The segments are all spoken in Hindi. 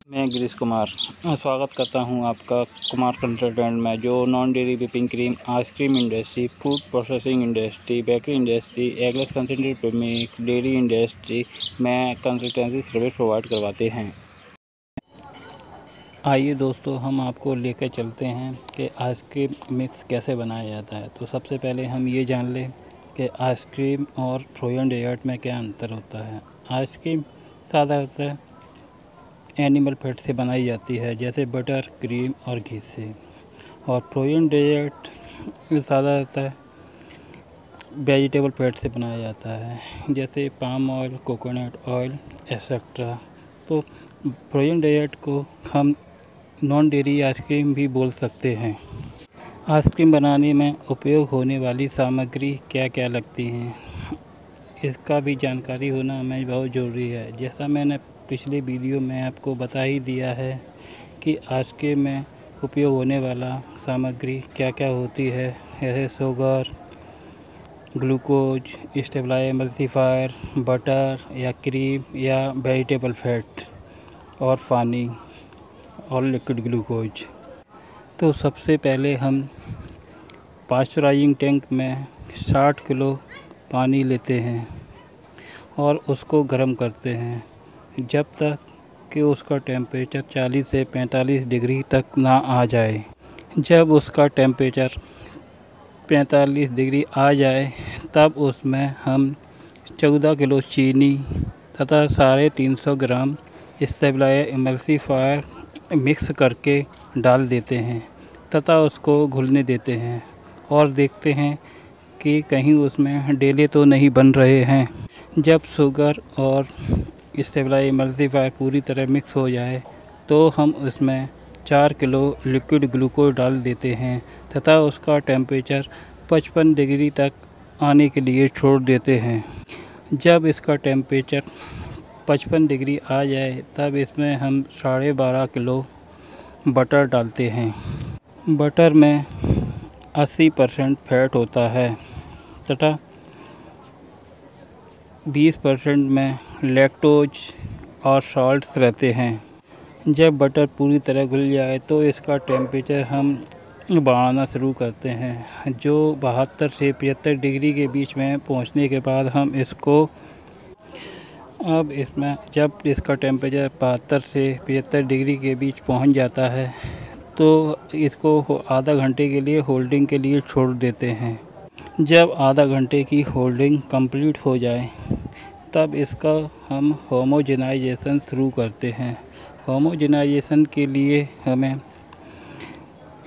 मैं गिरीश कुमार स्वागत करता हूं आपका कुमार कंसल्टेंट में, जो non dairy whipping cream, ice cream industry, food processing industry, bakery industry, eggless concentrated milk, dairy industry में कंसल्टेंसी सर्विस प्रोवाइड करवाते हैं। आइए दोस्तों, हम आपको लेकर चलते हैं कि आइसक्रीम मिक्स कैसे बनाया जाता है। तो सबसे पहले हम ये जान लें कि आइसक्रीम और फ्रोजन डेजर्ट में क्या अंतर होता है। आइसक्रीम साधारणतः एनिमल फैट से बनाई जाती है, जैसे बटर, क्रीम और घी से, और फ्रोजन डेजर्ट साधारणतः वेजिटेबल फैट से बनाया जाता है, जैसे palm oil, coconut oil etcetera. तो फ्रोजन डेजर्ट को हम नॉन डेयरी आइसक्रीम भी बोल सकते हैं। आइसक्रीम बनाने में उपयोग होने वाली सामग्री क्या क्या लगती हैं, इसका भी जानकारी होना हमें बहुत ज़रूरी है। जैसा मैंने पिछले वीडियो में आपको बता ही दिया है कि आइसक्रीम में उपयोग होने वाला सामग्री क्या क्या होती है, जैसे शुगर, ग्लूकोज, स्टेबलाइजर एमल्सीफायर, बटर या क्रीम या वेजिटेबल फैट, और पानी और लिक्विड ग्लूकोज। तो सबसे पहले हम पास्चराइजिंग टैंक में 60 किलो पानी लेते हैं और उसको गर्म करते हैं जब तक कि उसका टेम्परेचर 40 से 45 डिग्री तक ना आ जाए। जब उसका टेम्परेचर 45 डिग्री आ जाए तब उसमें हम 14 किलो चीनी तथा 350 ग्राम स्टेबलाइजर एमल्सीफायर मिक्स करके डाल देते हैं तथा उसको घुलने देते हैं और देखते हैं कि कहीं उसमें डेले तो नहीं बन रहे हैं। जब शुगर और स्टेबलाइजर एमल्सीफायर पूरी तरह मिक्स हो जाए तो हम उसमें 4 किलो लिक्विड ग्लूकोज डाल देते हैं तथा उसका टेम्परेचर 55 डिग्री तक आने के लिए छोड़ देते हैं। जब इसका टेम्परेचर 55 डिग्री आ जाए तब इसमें हम 12.5 किलो बटर डालते हैं। बटर में 80% फैट होता है तथा 20% में लैक्टोज और सॉल्ट्स रहते हैं। जब बटर पूरी तरह घुल जाए तो इसका टेम्परेचर हम बढ़ाना शुरू करते हैं, जो 72 से 75 डिग्री के बीच में पहुंचने के बाद हम इसको जब इसका टेम्परेचर 72 से 75 डिग्री के बीच पहुंच जाता है तो इसको आधा घंटे के लिए होल्डिंग के लिए छोड़ देते हैं। जब आधा घंटे की होल्डिंग कंप्लीट हो जाए तब इसका हम होमोजेनाइजेशन शुरू करते हैं। होमोजेनाइजेशन के लिए हमें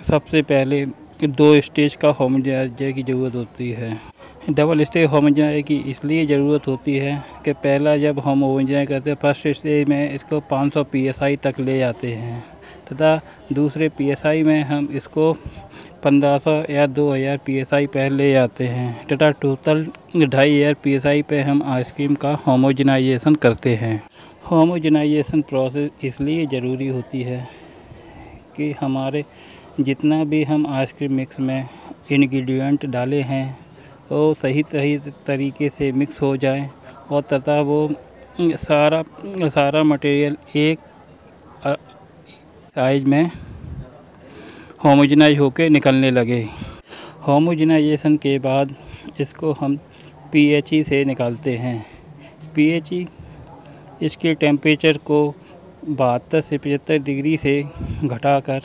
सबसे पहले 2 स्टेज का होमोजेनाइजर की ज़रूरत होती है। डबल स्टेज होमोजेनाइजर की इसलिए ज़रूरत होती है कि पहला जब हम होमोजेनाइज करते हैं फर्स्ट स्टेज में इसको 500 psi तक ले जाते हैं तथा दूसरे psi में हम इसको 1500 या 2000 psi पर ले जाते हैं तथा टोटल 2500 psi पे हम आइसक्रीम का होमोजेनाइजेशन करते हैं। होमोजेनाइजेशन प्रोसेस इसलिए ज़रूरी होती है कि हमारे जितना भी हम आइसक्रीम मिक्स में इंग्रेडिएंट डाले हैं वो सही तरीके से मिक्स हो जाए और तथा वो सारा मटेरियल एक साइज में होमोजेनाइज होके निकलने लगे। होमोजेनाइजेशन के बाद इसको हम PHE से निकालते हैं। PHE इसके टेम्परेचर को 72 से 75 डिग्री से घटाकर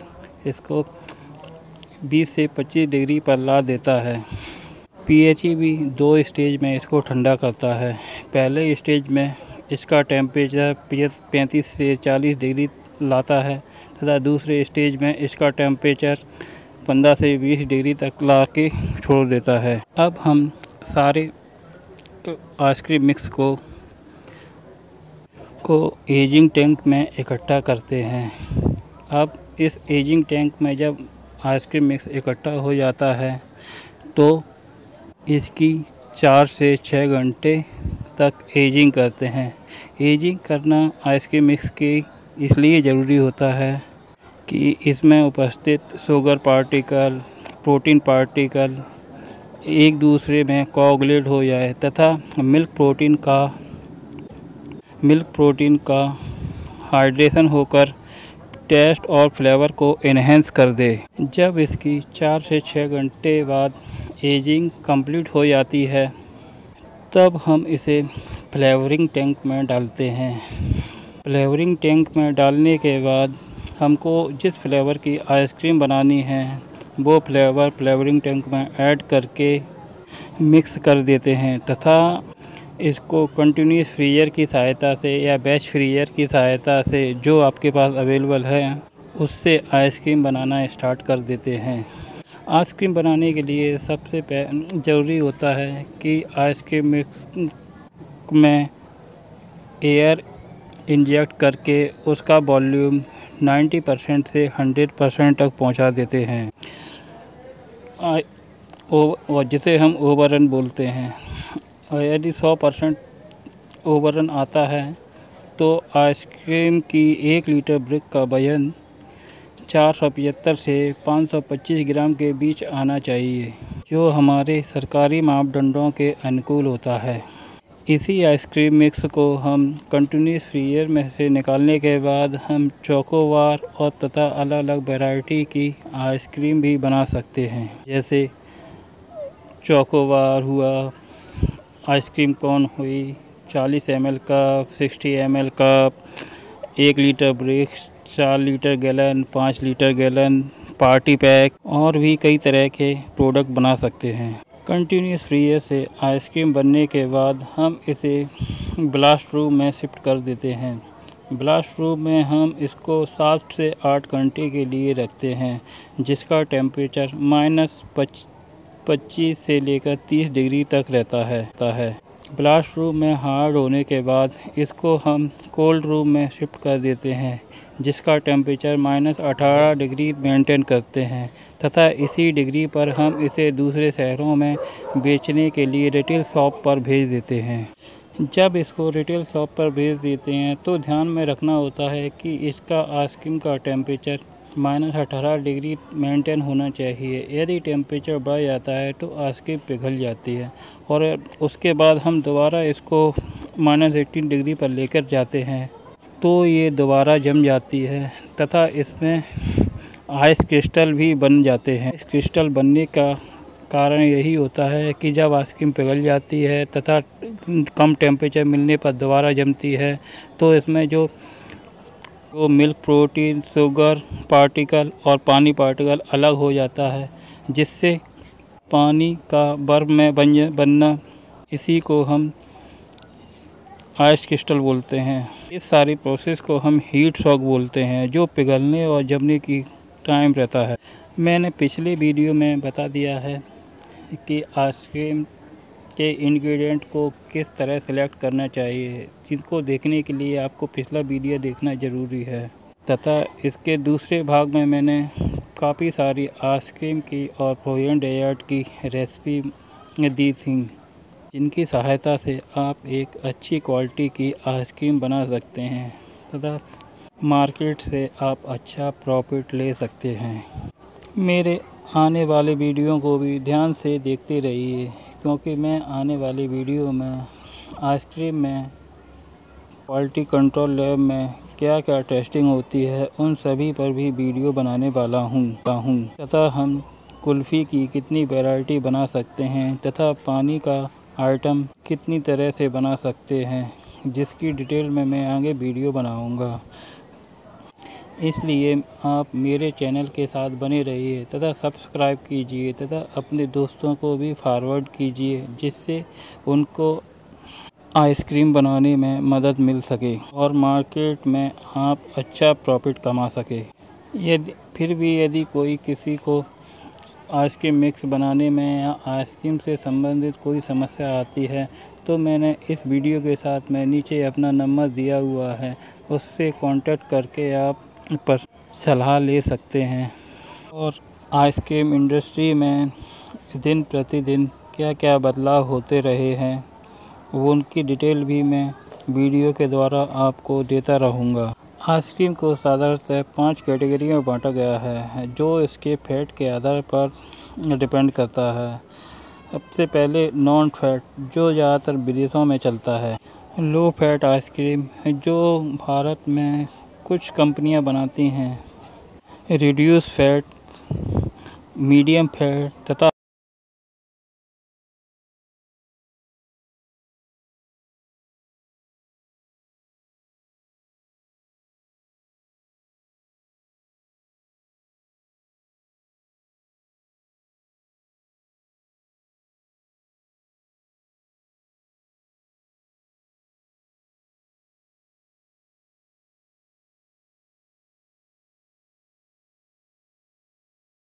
इसको 20 से 25 डिग्री पर ला देता है। PHE भी 2 स्टेज में इसको ठंडा करता है। पहले स्टेज में इसका टेम्परेचर 35 से 40 डिग्री लाता है तथा दूसरे स्टेज में इसका टेम्परेचर 15 से 20 डिग्री तक ला के छोड़ देता है। अब हम सारे आइसक्रीम मिक्स को एजिंग टैंक में इकट्ठा करते हैं। अब इस एजिंग टैंक में जब आइसक्रीम मिक्स इकट्ठा हो जाता है तो इसकी 4 से 6 घंटे तक एजिंग करते हैं। एजिंग करना आइसक्रीम मिक्स के इसलिए ज़रूरी होता है कि इसमें उपस्थित शुगर पार्टिकल, प्रोटीन पार्टिकल एक दूसरे में कोआगुलेट हो जाए तथा मिल्क प्रोटीन का हाइड्रेशन होकर टेस्ट और फ्लेवर को एनहेंस कर दे। जब इसकी 4 से 6 घंटे बाद एजिंग कंप्लीट हो जाती है तब हम इसे फ्लेवरिंग टैंक में डालते हैं। फ्लेवरिंग टैंक में डालने के बाद हमको जिस फ्लेवर की आइसक्रीम बनानी है वो फ्लेवर फ्लेवरिंग टैंक में ऐड करके मिक्स कर देते हैं तथा इसको कंटिन्यूस फ्रीजर की सहायता से या बैच फ्रीजर की सहायता से जो आपके पास अवेलेबल है उससे आइसक्रीम बनाना स्टार्ट कर देते हैं। आइसक्रीम बनाने के लिए सबसे ज़रूरी होता है कि आइसक्रीम मिक्स में एयर इंजेक्ट करके उसका वॉल्यूम 90% से 100% तक पहुंचा देते हैं और जिसे हम ओवररन बोलते हैं। और यदि 100% ओवररन आता है तो आइसक्रीम की 1 लीटर ब्रिक का वजन 475 से 525 ग्राम के बीच आना चाहिए, जो हमारे सरकारी मापदंडों के अनुकूल होता है। इसी आइसक्रीम मिक्स को हम कंटिन्यूस फ्रीजर में से निकालने के बाद हम चोकोबार और तथा अलग अलग वैरायटी की आइसक्रीम भी बना सकते हैं, जैसे चोकोबार हुआ, आइसक्रीम कोन हुई, 40 ml cup, 60 ml cup, 1 litre brick, 4 litre gallon, 5 litre gallon, party pack और भी कई तरह के प्रोडक्ट बना सकते हैं। कंटिन्यूस फ्रीजर से आइसक्रीम बनने के बाद हम इसे ब्लास्ट रूम में शिफ्ट कर देते हैं। ब्लास्ट रूम में हम इसको 7 से 8 घंटे के लिए रखते हैं, जिसका टेम्परेचर -25 से लेकर 30 डिग्री तक रहता है। ब्लास्ट रूम में हार्ड होने के बाद इसको हम कोल्ड रूम में शिफ्ट कर देते हैं, जिसका टेम्परेचर -18 डिग्री मेंटेन करते हैं तथा इसी डिग्री पर हम इसे दूसरे शहरों में बेचने के लिए रिटेल शॉप पर भेज देते हैं। जब इसको रिटेल शॉप पर भेज देते हैं तो ध्यान में रखना होता है कि इसका आइसक्रीम का टेम्परेचर -18 डिग्री मेंटेन होना चाहिए। यदि टेम्परेचर बढ़ जाता है तो आइसक्रीम पिघल जाती है और उसके बाद हम दोबारा इसको -18 डिग्री पर लेकर जाते हैं तो ये दोबारा जम जाती है तथा इसमें आइस क्रिस्टल भी बन जाते हैं। आइस क्रिस्टल बनने का कारण यही होता है कि जब आइसक्रीम पिघल जाती है तथा कम टेम्परेचर मिलने पर दोबारा जमती है तो इसमें जो मिल्क प्रोटीन, शुगर पार्टिकल और पानी पार्टिकल अलग हो जाता है, जिससे पानी का बर्फ में बनना, इसी को हम आइस क्रिस्टल बोलते हैं। इस सारी प्रोसेस को हम हीट शॉक बोलते हैं, जो पिघलने और जमने की टाइम रहता है। मैंने पिछले वीडियो में बता दिया है कि आइसक्रीम के इंग्रेडिएंट को किस तरह सेलेक्ट करना चाहिए, जिनको देखने के लिए आपको पिछला वीडियो देखना ज़रूरी है तथा इसके दूसरे भाग में मैंने काफ़ी सारी आइसक्रीम की और फ्रोजन डेजर्ट की रेसिपी दी थी, जिनकी सहायता से आप एक अच्छी क्वालिटी की आइसक्रीम बना सकते हैं तथा मार्केट से आप अच्छा प्रॉफिट ले सकते हैं। मेरे आने वाले वीडियो को भी ध्यान से देखते रहिए, क्योंकि मैं आने वाली वीडियो में आइसक्रीम में क्वालिटी कंट्रोल लैब में क्या क्या टेस्टिंग होती है उन सभी पर भी वीडियो बनाने वाला हूँ तथा हम कुल्फ़ी की कितनी वैरायटी बना सकते हैं तथा पानी का आइटम कितनी तरह से बना सकते हैं, जिसकी डिटेल में मैं आगे वीडियो बनाऊँगा। इसलिए आप मेरे चैनल के साथ बने रहिए तथा सब्सक्राइब कीजिए तथा अपने दोस्तों को भी फॉरवर्ड कीजिए, जिससे उनको आइसक्रीम बनाने में मदद मिल सके और मार्केट में आप अच्छा प्रॉफिट कमा सके। यदि कोई किसी को आइसक्रीम मिक्स बनाने में या आइसक्रीम से संबंधित कोई समस्या आती है तो मैंने इस वीडियो के साथ में नीचे अपना नंबर दिया हुआ है, उससे कांटेक्ट करके आप पर सलाह ले सकते हैं। और आइसक्रीम इंडस्ट्री में दिन प्रतिदिन क्या क्या बदलाव होते रहे हैं वो उनकी डिटेल भी मैं वीडियो के द्वारा आपको देता रहूँगा। आइसक्रीम को साधारणतः 5 कैटेगरी में बांटा गया है, जो इसके फैट के आधार पर डिपेंड करता है। सबसे पहले नॉन फैट, जो ज़्यादातर विदेशों में चलता है। लो फैट आइसक्रीम, जो भारत में कुछ कंपनियां बनाती हैं रिड्यूस फैट, मीडियम फैट तथा